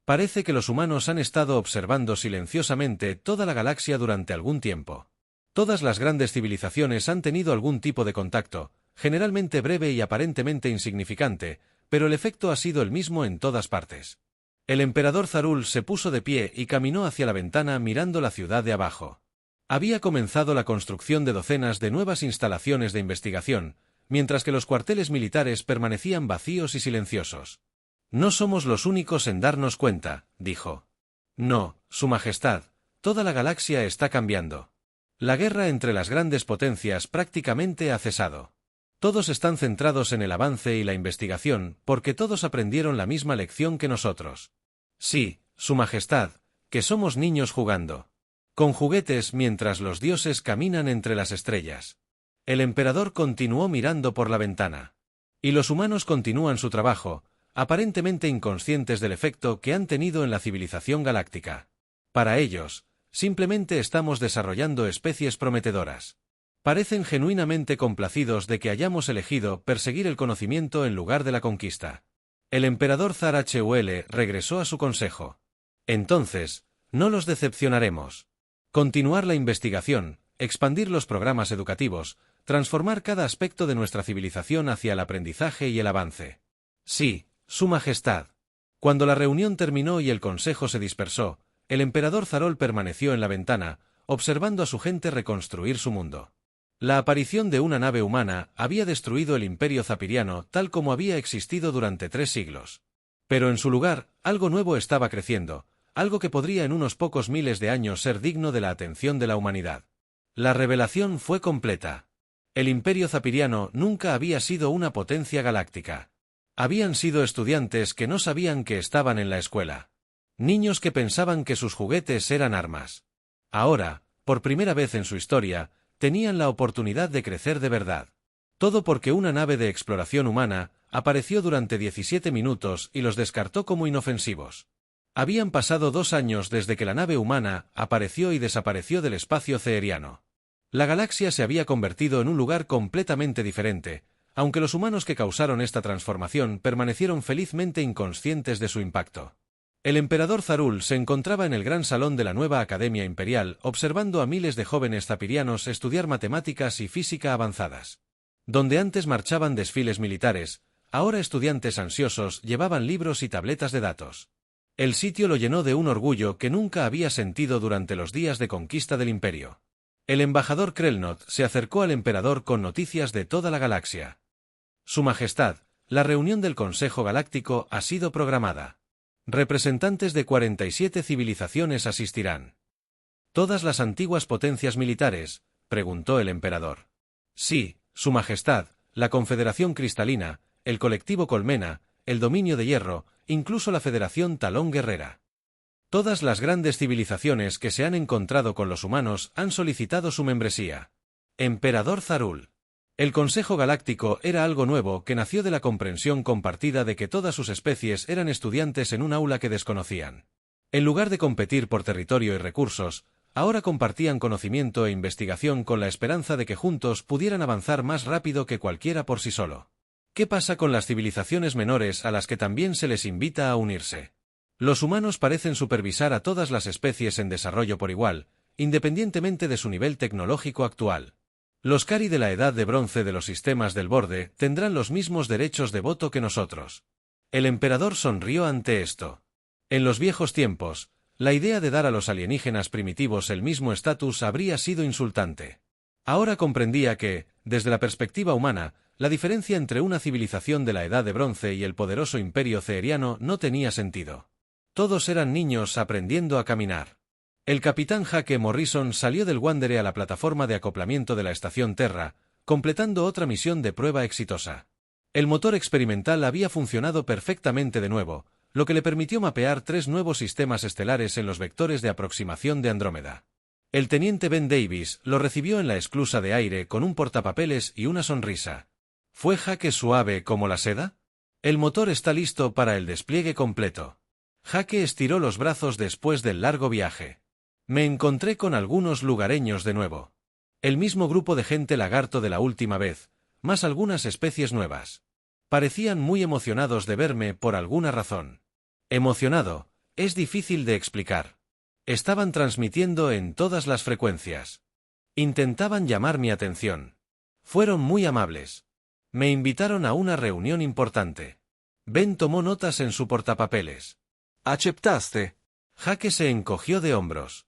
Parece que los humanos han estado observando silenciosamente toda la galaxia durante algún tiempo. Todas las grandes civilizaciones han tenido algún tipo de contacto, generalmente breve y aparentemente insignificante, pero el efecto ha sido el mismo en todas partes. El emperador Zarul se puso de pie y caminó hacia la ventana mirando la ciudad de abajo. Había comenzado la construcción de docenas de nuevas instalaciones de investigación, mientras que los cuarteles militares permanecían vacíos y silenciosos. No somos los únicos en darnos cuenta, dijo. No, Su Majestad, toda la galaxia está cambiando. La guerra entre las grandes potencias prácticamente ha cesado. Todos están centrados en el avance y la investigación, porque todos aprendieron la misma lección que nosotros. Sí, Su Majestad, que somos niños jugando. Con juguetes mientras los dioses caminan entre las estrellas. El emperador continuó mirando por la ventana. Y los humanos continúan su trabajo, aparentemente inconscientes del efecto que han tenido en la civilización galáctica. Para ellos, simplemente estamos desarrollando especies prometedoras. Parecen genuinamente complacidos de que hayamos elegido perseguir el conocimiento en lugar de la conquista. El emperador Zar Hul regresó a su consejo. Entonces, no los decepcionaremos. Continuar la investigación, expandir los programas educativos, transformar cada aspecto de nuestra civilización hacia el aprendizaje y el avance. Sí, Su Majestad. Cuando la reunión terminó y el consejo se dispersó, el emperador Zarol permaneció en la ventana, observando a su gente reconstruir su mundo. La aparición de una nave humana había destruido el imperio zapiriano tal como había existido durante 3 siglos. Pero en su lugar, algo nuevo estaba creciendo, algo que podría en unos pocos miles de años ser digno de la atención de la humanidad. La revelación fue completa. El imperio zapiriano nunca había sido una potencia galáctica. Habían sido estudiantes que no sabían que estaban en la escuela. Niños que pensaban que sus juguetes eran armas. Ahora, por primera vez en su historia, tenían la oportunidad de crecer de verdad. Todo porque una nave de exploración humana apareció durante 17 minutos y los descartó como inofensivos. Habían pasado 2 años desde que la nave humana apareció y desapareció del espacio ceeriano. La galaxia se había convertido en un lugar completamente diferente, aunque los humanos que causaron esta transformación permanecieron felizmente inconscientes de su impacto. El emperador Zarul se encontraba en el gran salón de la nueva Academia Imperial observando a miles de jóvenes zapirianos estudiar matemáticas y física avanzadas. Donde antes marchaban desfiles militares, ahora estudiantes ansiosos llevaban libros y tabletas de datos. El sitio lo llenó de un orgullo que nunca había sentido durante los días de conquista del imperio. El embajador Krelnot se acercó al emperador con noticias de toda la galaxia. Su Majestad, la reunión del Consejo Galáctico ha sido programada. Representantes de 47 civilizaciones asistirán. ¿Todas las antiguas potencias militares?, preguntó el emperador. Sí, Su Majestad, la Confederación Cristalina, el colectivo Colmena, el Dominio de Hierro, incluso la Federación Talón Guerrera. Todas las grandes civilizaciones que se han encontrado con los humanos han solicitado su membresía. Emperador Zarul. El Consejo Galáctico era algo nuevo que nació de la comprensión compartida de que todas sus especies eran estudiantes en un aula que desconocían. En lugar de competir por territorio y recursos, ahora compartían conocimiento e investigación con la esperanza de que juntos pudieran avanzar más rápido que cualquiera por sí solo. ¿Qué pasa con las civilizaciones menores a las que también se les invita a unirse? Los humanos parecen supervisar a todas las especies en desarrollo por igual, independientemente de su nivel tecnológico actual. Los Kari de la Edad de Bronce de los sistemas del borde tendrán los mismos derechos de voto que nosotros. El emperador sonrió ante esto. En los viejos tiempos, la idea de dar a los alienígenas primitivos el mismo estatus habría sido insultante. Ahora comprendía que, desde la perspectiva humana, la diferencia entre una civilización de la Edad de Bronce y el poderoso imperio ceeriano no tenía sentido. Todos eran niños aprendiendo a caminar. El capitán Jake Morrison salió del Wanderer a la plataforma de acoplamiento de la estación Terra, completando otra misión de prueba exitosa. El motor experimental había funcionado perfectamente de nuevo, lo que le permitió mapear 3 nuevos sistemas estelares en los vectores de aproximación de Andrómeda. El teniente Ben Davis lo recibió en la esclusa de aire con un portapapeles y una sonrisa. ¿Fue Jake suave como la seda? El motor está listo para el despliegue completo. Jake estiró los brazos después del largo viaje. Me encontré con algunos lugareños de nuevo. El mismo grupo de gente lagarto de la última vez, más algunas especies nuevas. Parecían muy emocionados de verme por alguna razón. Emocionado, es difícil de explicar. Estaban transmitiendo en todas las frecuencias. Intentaban llamar mi atención. Fueron muy amables. Me invitaron a una reunión importante. Ben tomó notas en su portapapeles. ¿Aceptaste? Jake se encogió de hombros.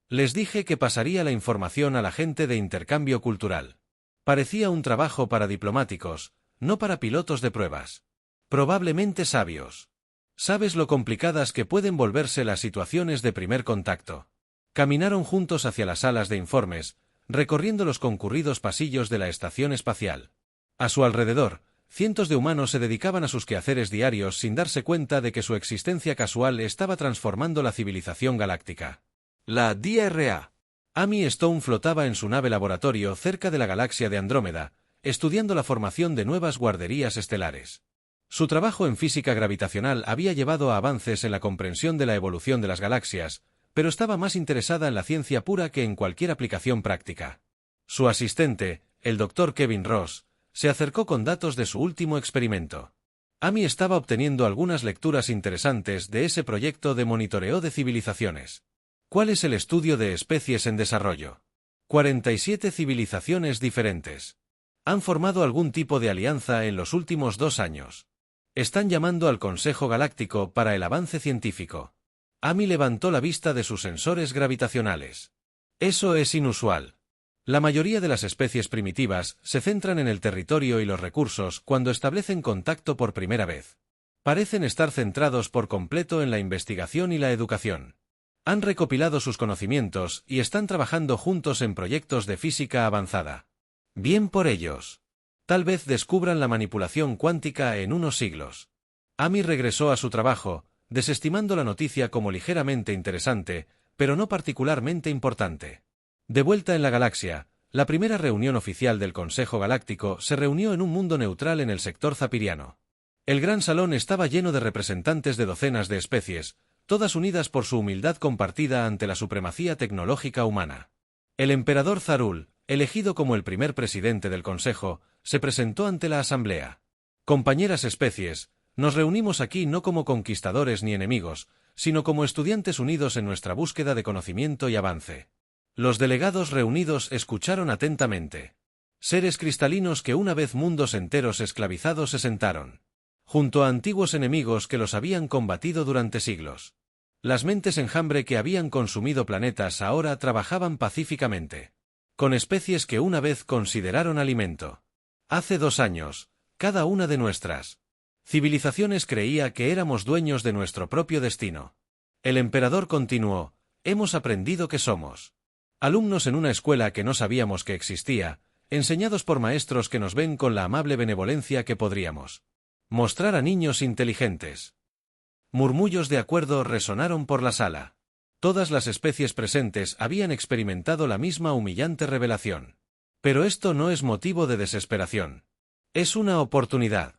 Les dije que pasaría la información a la gente de intercambio cultural. Parecía un trabajo para diplomáticos, no para pilotos de pruebas. Probablemente sabios. Sabes lo complicadas que pueden volverse las situaciones de primer contacto. Caminaron juntos hacia las salas de informes, recorriendo los concurridos pasillos de la estación espacial. A su alrededor, cientos de humanos se dedicaban a sus quehaceres diarios sin darse cuenta de que su existencia casual estaba transformando la civilización galáctica. La DRA. Amy Stone flotaba en su nave laboratorio cerca de la galaxia de Andrómeda, estudiando la formación de nuevas guarderías estelares. Su trabajo en física gravitacional había llevado a avances en la comprensión de la evolución de las galaxias, pero estaba más interesada en la ciencia pura que en cualquier aplicación práctica. Su asistente, el Dr. Kevin Ross, se acercó con datos de su último experimento. Amy estaba obteniendo algunas lecturas interesantes de ese proyecto de monitoreo de civilizaciones. ¿Cuál es el estudio de especies en desarrollo? 47 civilizaciones diferentes. Han formado algún tipo de alianza en los últimos 2 años. Están llamando al Consejo Galáctico para el avance científico. Amy levantó la vista de sus sensores gravitacionales. Eso es inusual. La mayoría de las especies primitivas se centran en el territorio y los recursos cuando establecen contacto por primera vez. Parecen estar centrados por completo en la investigación y la educación. Han recopilado sus conocimientos y están trabajando juntos en proyectos de física avanzada. Bien por ellos. Tal vez descubran la manipulación cuántica en unos siglos. Amy regresó a su trabajo, desestimando la noticia como ligeramente interesante, pero no particularmente importante. De vuelta en la galaxia, la primera reunión oficial del Consejo Galáctico se reunió en un mundo neutral en el sector zapiriano. El gran salón estaba lleno de representantes de docenas de especies, todas unidas por su humildad compartida ante la supremacía tecnológica humana. El emperador Zarul, elegido como el primer presidente del Consejo, se presentó ante la asamblea. Compañeras especies, nos reunimos aquí no como conquistadores ni enemigos, sino como estudiantes unidos en nuestra búsqueda de conocimiento y avance. Los delegados reunidos escucharon atentamente. Seres cristalinos que una vez mundos enteros esclavizados se sentaron. Junto a antiguos enemigos que los habían combatido durante siglos. Las mentes enjambre que habían consumido planetas ahora trabajaban pacíficamente. Con especies que una vez consideraron alimento. Hace 2 años, cada una de nuestras civilizaciones creía que éramos dueños de nuestro propio destino. El emperador continuó, hemos aprendido que somos alumnos en una escuela que no sabíamos que existía, enseñados por maestros que nos ven con la amable benevolencia que podríamos mostrar a niños inteligentes. Murmullos de acuerdo resonaron por la sala. Todas las especies presentes habían experimentado la misma humillante revelación. Pero esto no es motivo de desesperación. Es una oportunidad.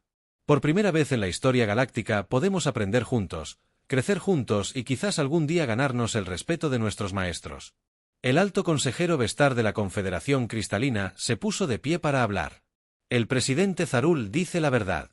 Por primera vez en la historia galáctica podemos aprender juntos, crecer juntos y quizás algún día ganarnos el respeto de nuestros maestros. El alto consejero Vestar de la Confederación Cristalina se puso de pie para hablar. El presidente Zarul dice la verdad.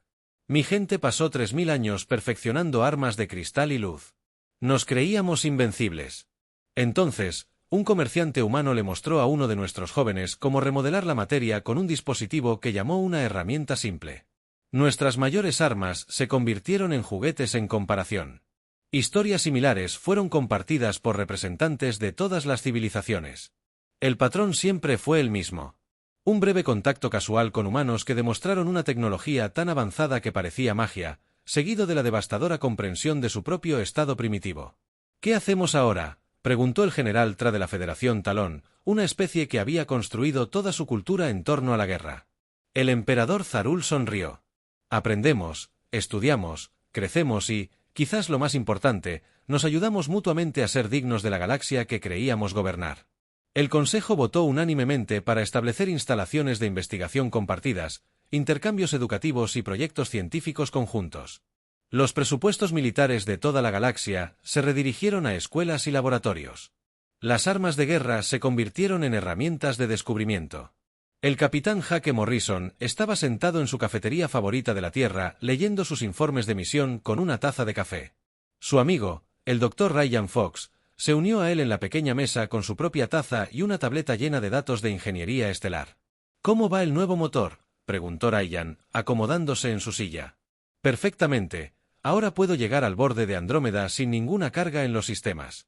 Mi gente pasó 3000 años perfeccionando armas de cristal y luz. Nos creíamos invencibles. Entonces, un comerciante humano le mostró a uno de nuestros jóvenes cómo remodelar la materia con un dispositivo que llamó una herramienta simple. Nuestras mayores armas se convirtieron en juguetes en comparación. Historias similares fueron compartidas por representantes de todas las civilizaciones. El patrón siempre fue el mismo. Un breve contacto casual con humanos que demostraron una tecnología tan avanzada que parecía magia, seguido de la devastadora comprensión de su propio estado primitivo. ¿Qué hacemos ahora? preguntó el general Tra de la Federación Talón, una especie que había construido toda su cultura en torno a la guerra. El emperador Zarul sonrió. Aprendemos, estudiamos, crecemos y, quizás lo más importante, nos ayudamos mutuamente a ser dignos de la galaxia que creíamos gobernar. El Consejo votó unánimemente para establecer instalaciones de investigación compartidas, intercambios educativos y proyectos científicos conjuntos. Los presupuestos militares de toda la galaxia se redirigieron a escuelas y laboratorios. Las armas de guerra se convirtieron en herramientas de descubrimiento. El capitán Hake Morrison estaba sentado en su cafetería favorita de la Tierra leyendo sus informes de misión con una taza de café. Su amigo, el Dr. Ryan Fox, se unió a él en la pequeña mesa con su propia taza y una tableta llena de datos de ingeniería estelar. ¿Cómo va el nuevo motor?, preguntó Ryan, acomodándose en su silla. Perfectamente. Ahora puedo llegar al borde de Andrómeda sin ninguna carga en los sistemas.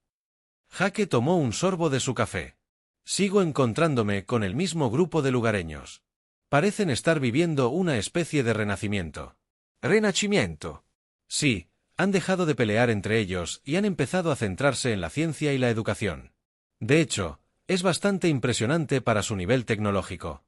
Hake tomó un sorbo de su café. Sigo encontrándome con el mismo grupo de lugareños. Parecen estar viviendo una especie de renacimiento. Renacimiento. Sí, han dejado de pelear entre ellos y han empezado a centrarse en la ciencia y la educación. De hecho, es bastante impresionante para su nivel tecnológico.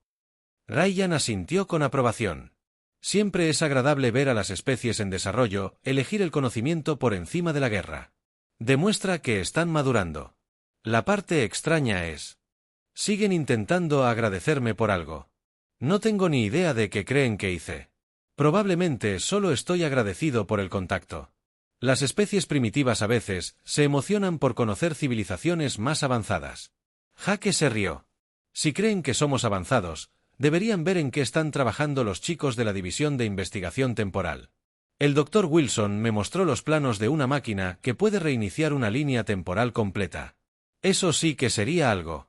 Ryan asintió con aprobación. Siempre es agradable ver a las especies en desarrollo elegir el conocimiento por encima de la guerra. Demuestra que están madurando. La parte extraña es: siguen intentando agradecerme por algo. No tengo ni idea de qué creen que hice. Probablemente solo estoy agradecido por el contacto. Las especies primitivas a veces se emocionan por conocer civilizaciones más avanzadas. Hake se rió. Si creen que somos avanzados, deberían ver en qué están trabajando los chicos de la División de Investigación Temporal. El Dr. Wilson me mostró los planos de una máquina que puede reiniciar una línea temporal completa. Eso sí que sería algo.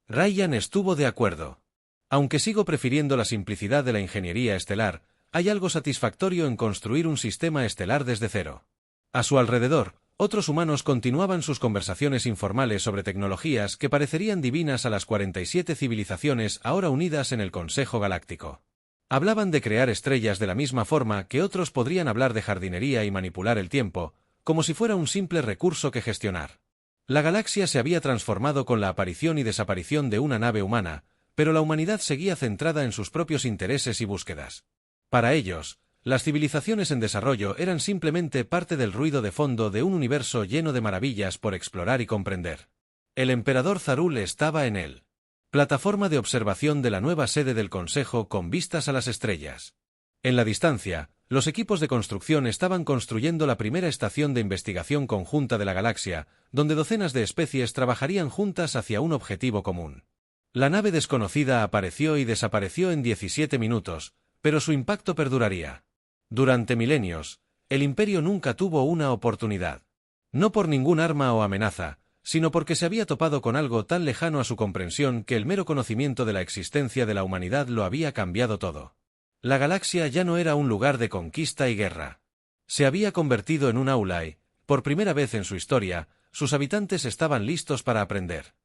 Ryan estuvo de acuerdo. Aunque sigo prefiriendo la simplicidad de la ingeniería estelar, hay algo satisfactorio en construir un sistema estelar desde cero. A su alrededor, otros humanos continuaban sus conversaciones informales sobre tecnologías que parecerían divinas a las 47 civilizaciones ahora unidas en el Consejo Galáctico. Hablaban de crear estrellas de la misma forma que otros podrían hablar de jardinería y manipular el tiempo, como si fuera un simple recurso que gestionar. La galaxia se había transformado con la aparición y desaparición de una nave humana, pero la humanidad seguía centrada en sus propios intereses y búsquedas. Para ellos, las civilizaciones en desarrollo eran simplemente parte del ruido de fondo de un universo lleno de maravillas por explorar y comprender. El emperador Zarul estaba en él. Plataforma de observación de la nueva sede del Consejo con vistas a las estrellas. En la distancia, los equipos de construcción estaban construyendo la primera estación de investigación conjunta de la galaxia, donde docenas de especies trabajarían juntas hacia un objetivo común. La nave desconocida apareció y desapareció en 17 minutos, pero su impacto perduraría. Durante milenios, el Imperio nunca tuvo una oportunidad. No por ningún arma o amenaza, sino porque se había topado con algo tan lejano a su comprensión que el mero conocimiento de la existencia de la humanidad lo había cambiado todo. La galaxia ya no era un lugar de conquista y guerra. Se había convertido en un aula y, por primera vez en su historia, sus habitantes estaban listos para aprender.